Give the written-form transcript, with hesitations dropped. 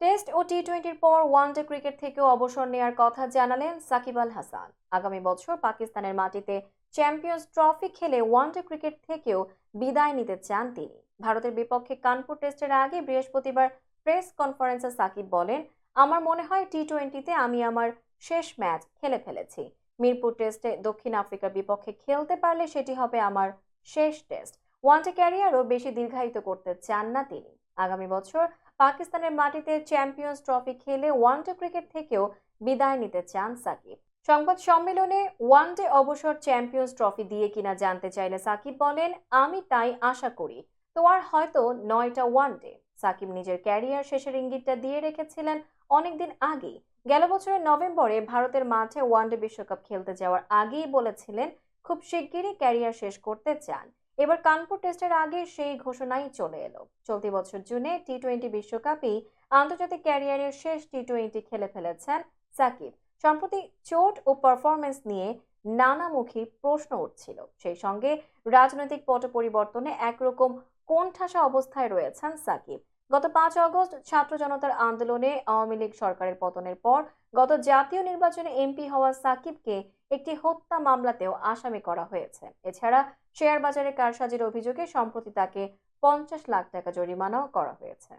Test ও টি-20-র পর one day cricket থেকেও অবসর নেয়ার কথা জানালেন সাকিব আল হাসান। আগামী বছর পাকিস্তানের মাটিতে চ্যাম্পিয়ন্স ট্রফি খেলে ওয়ানডে ক্রিকেট থেকেও বিদায় নিতে চান তিনি। ভারতের বিপক্ষে কানপুর টেস্টের আগে বৃহস্পতিবার প্রেস কনফারেন্সে সাকিব বলেন, আমার মনে হয় টি-20-তে আমি আমার শেষ ম্যাচ খেলে ফেলেছি। মিরপুর টেস্টে দক্ষিণ আফ্রিকার বিপক্ষে খেলতে পারলে সেটি হবে আমার শেষ টেস্ট। ওয়ানডে ক্যারিয়ারও বেশি দীর্ঘায়িত করতে চান না তিনি। আগামী বছর পাকিস্তানের মাটিতে চ্যাম্পিয়ন্স ট্রফি খেলে ওয়ানডে ক্রিকেট থেকেও বিদায় নিতে চান সাকিব। সংবাদ সম্মেলনে ওয়ানডে অবসর চ্যাম্পিয়ন্স ট্রফি দিয়ে কিনা জানতে চাইলে সাকিব বলেন, আমি তাই আশা করি। তো আর হয়তো 9টা ওয়ানডে। সাকিব নিজের ক্যারিয়ার শেষের ইঙ্গিতটা দিয়ে রেখেছিলেন অনেকদিন আগেই। গেল বছরের নভেম্বরে ভারতের মাঠে ওয়ানডে বিশ্বকাপ খেলতে যাওয়ার আগেই বলেছিলেন খুব শিগগিরই ক্যারিয়ার শেষ করতে চান। এবার কানপুর টেস্টের আগে সেই ঘোষণাই চলে এলো। চলতি বছর জুনে টি-20 বিশ্বকাপেই আন্তর্জাতিক ক্যারিয়ারের শেষ টি-20 খেলে ফেলেছেন সাকিব। সম্প্রতি চোট ও পারফরমেন্স নিয়ে নানামুখী প্রশ্ন উঠছিল। সেই সঙ্গে রাজনৈতিক পট পরিবর্তনে একরকম কোণঠাসা অবস্থায় রয়েছেন সাকিব। গত 5 আগস্ট ছাত্র জনতার আন্দোলনে আওয়ামী লীগ সরকারের পতনের পর গত জাতীয় নির্বাচনে এমপি হওয়া সাকিবকে একটি হত্যা মামলাতেও আসামি করা হয়েছে। এছাড়া শেয়ার বাজারে কারসাজির অভিযোগে সম্প্রতি তাকে 50 লাখ টাকা জরিমানাও করা হয়েছে।